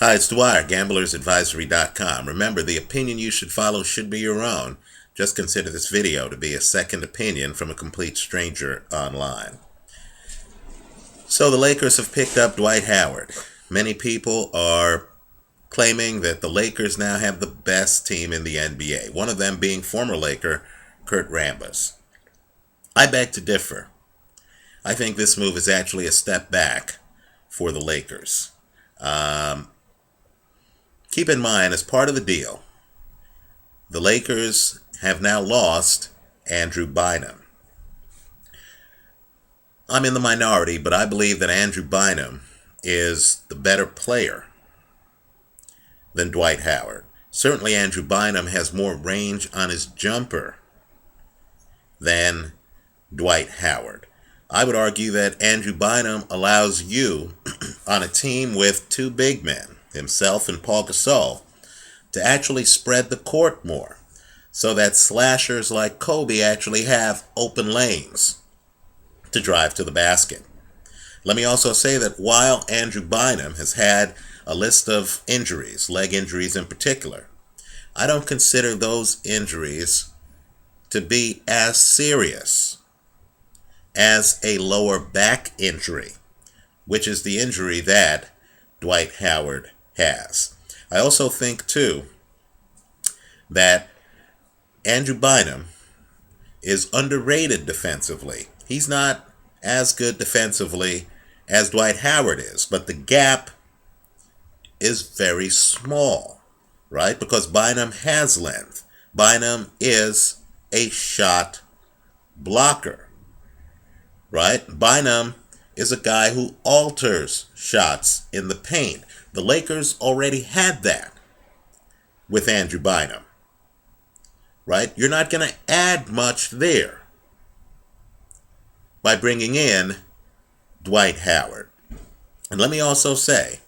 Hi, it's Dwyer, gamblersadvisory.com. Remember, the opinion you should follow should be your own. Just consider this video to be a second opinion from a complete stranger online. So the Lakers have picked up Dwight Howard. Many people are claiming that the Lakers now have the best team in the NBA, one of them being former Laker Kurt Rambis. I beg to differ. I think this move is actually a step back for the Lakers. Keep in mind, as part of the deal, the Lakers have now lost Andrew Bynum. I'm in the minority, but I believe that Andrew Bynum is the better player than Dwight Howard. Certainly Andrew Bynum has more range on his jumper than Dwight Howard. I would argue that Andrew Bynum allows you on a team with two big men, himself and Paul Gasol, to actually spread the court more so that slashers like Kobe actually have open lanes to drive to the basket. Let me also say that while Andrew Bynum has had a list of injuries, leg injuries in particular, I don't consider those injuries to be as serious as a lower back injury, which is the injury that Dwight Howard has. I also think, too, that Andrew Bynum is underrated defensively. He's not as good defensively as Dwight Howard is, but the gap is very small, right? Because Bynum has length. Bynum is a shot blocker, right? Bynum is a guy who alters shots in the paint. The Lakers already had that with Andrew Bynum, right? You're not going to add much there by bringing in Dwight Howard. And let me also say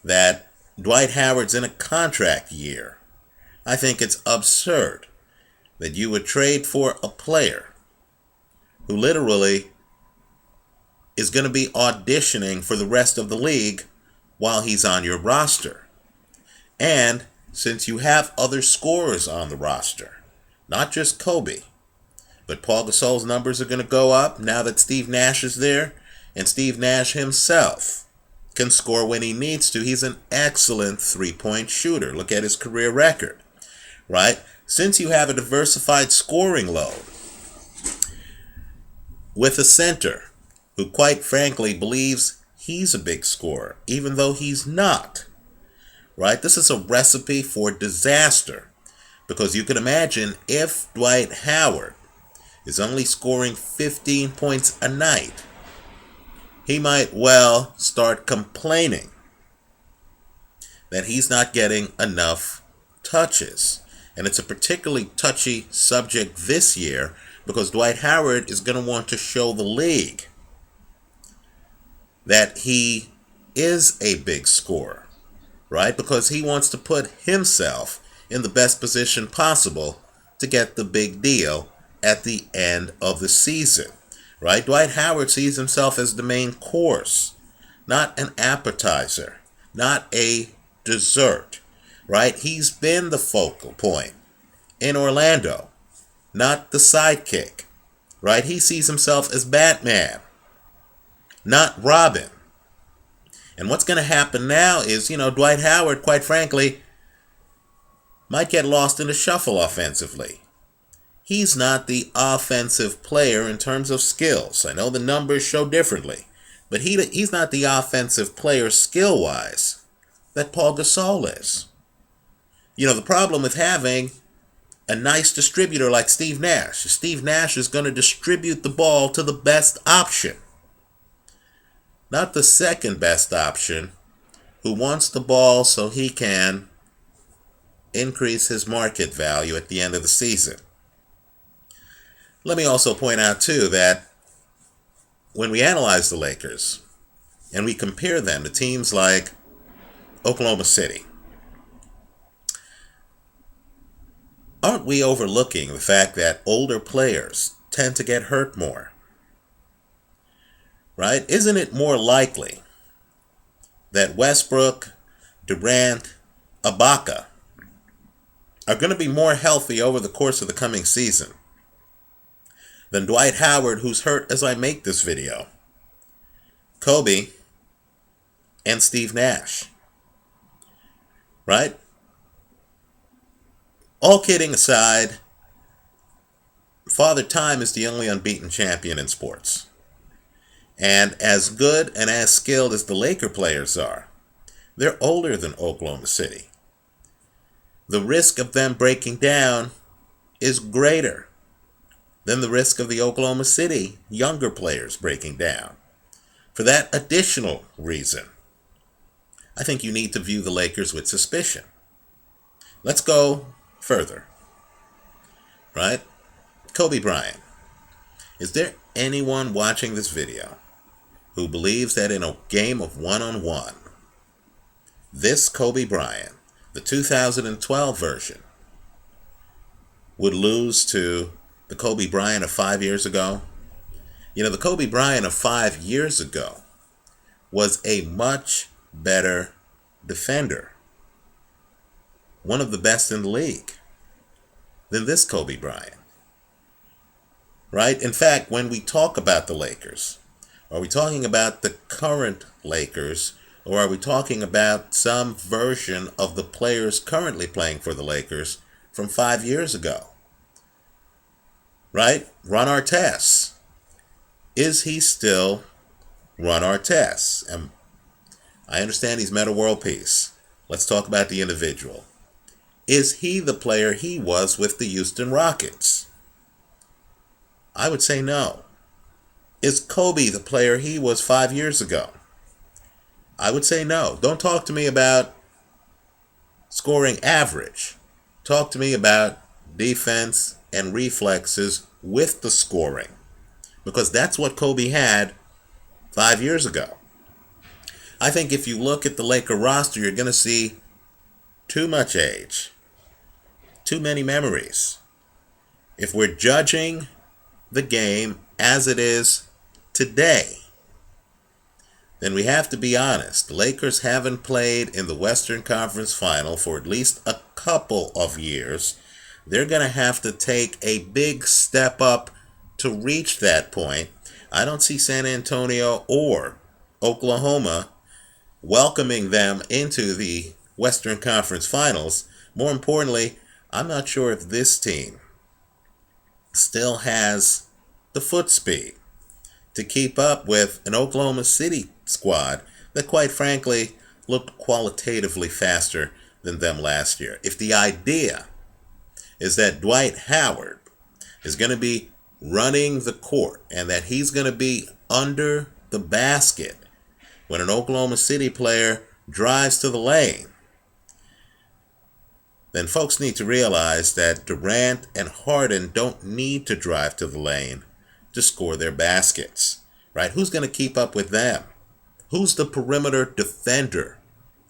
that Dwight Howard's in a contract year. I think it's absurd that you would trade for a player who literally is going to be auditioning for the rest of the league while he's on your roster. And since you have other scorers on the roster, not just Kobe, but Paul Gasol's numbers are going to go up now that Steve Nash is there, and Steve Nash himself can score when he needs to. He's an excellent three-point shooter. Look at his career record, right? Since you have a diversified scoring load with a center who quite frankly believes he's a big scorer, even though he's not, right? This is a recipe for disaster, because you can imagine if Dwight Howard is only scoring 15 points a night, he might well start complaining that he's not getting enough touches. And it's a particularly touchy subject this year because Dwight Howard is going to want to show the league that he is a big scorer, right? Because he wants to put himself in the best position possible to get the big deal at the end of the season, right? Dwight Howard sees himself as the main course, not an appetizer, not a dessert, right? He's been the focal point in Orlando, not the sidekick, right? He sees himself as Batman, not Robin. And what's going to happen now is, Dwight Howard, quite frankly, might get lost in the shuffle offensively. He's not the offensive player in terms of skills. I know the numbers show differently, but he's not the offensive player skill-wise that Paul Gasol is. The problem with having a nice distributor like Steve Nash is going to distribute the ball to the best option, not the second best option, who wants the ball so he can increase his market value at the end of the season. Let me also point out, too, that when we analyze the Lakers and we compare them to teams like Oklahoma City, aren't we overlooking the fact that older players tend to get hurt more? Right? Isn't it more likely that Westbrook Durant, Ibaka are going to be more healthy over the course of the coming season than Dwight Howard, who's hurt as I make this video, Kobe, and Steve Nash. Right? All kidding aside, Father Time is the only unbeaten champion in sports. And as good and as skilled as the Laker players are, they're older than Oklahoma City. The risk of them breaking down is greater than the risk of the Oklahoma City younger players breaking down. For that additional reason, I think you need to view the Lakers with suspicion. Let's go further. Right? Kobe Bryant. Is there anyone watching this video who believes that in a game of one-on-one, this Kobe Bryant, the 2012 version, would lose to the Kobe Bryant of 5 years ago? You know, the Kobe Bryant of 5 years ago was a much better defender, one of the best in the league, than this Kobe Bryant. Right? In fact, when we talk about the Lakers, are we talking about the current Lakers, or are we talking about some version of the players currently playing for the Lakers from 5 years ago? Right? Ron Artest. Is he still Ron Artest? And I understand he's meta world peace. Let's talk about the individual. Is he the player he was with the Houston Rockets? I would say no. Is Kobe the player he was 5 years ago? I would say no. Don't talk to me about scoring average. Talk to me about defense and reflexes with the scoring, because that's what Kobe had 5 years ago. I think if you look at the Laker roster, you're going to see too much age, too many memories. If we're judging the game as it is today, then we have to be honest. The Lakers haven't played in the Western Conference Final for at least a couple of years. They're going to have to take a big step up to reach that point. I don't see San Antonio or Oklahoma welcoming them into the Western Conference Finals. More importantly, I'm not sure if this team still has the foot speed to keep up with an Oklahoma City squad that, quite frankly, looked qualitatively faster than them last year. If the idea is that Dwight Howard is going to be running the court and that he's going to be under the basket when an Oklahoma City player drives to the lane, then folks need to realize that Durant and Harden don't need to drive to the lane to score their baskets, right? Who's going to keep up with them? Who's the perimeter defender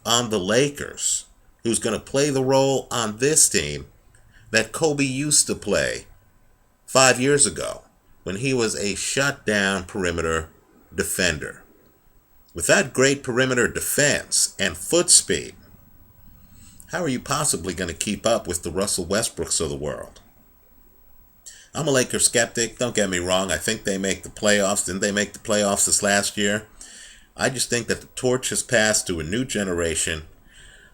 on the Lakers who's going to play the role on this team that Kobe used to play 5 years ago when he was a shutdown perimeter defender? With that great perimeter defense and foot speed, how are you possibly going to keep up with the Russell Westbrooks of the world? I'm a Lakers skeptic. Don't get me wrong. I think they make the playoffs. Didn't they make the playoffs this last year? I just think that the torch has passed to a new generation.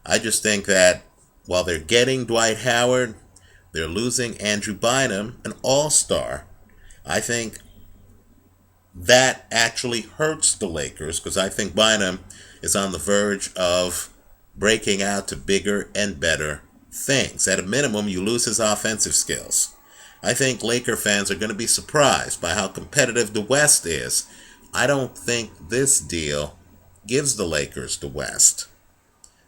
I just think that while they're getting Dwight Howard, they're losing Andrew Bynum, an all-star. I think that actually hurts the Lakers, because I think Bynum is on the verge of breaking out to bigger and better things. At a minimum, you lose his offensive skills. I think Laker fans are going to be surprised by how competitive the West is. I don't think this deal gives the Lakers the West.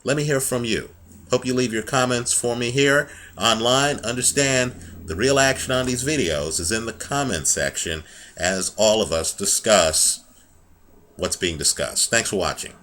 Let me hear from you. Hope you leave your comments for me here online. Understand the real action on these videos is in the comment section as all of us discuss what's being discussed. Thanks for watching.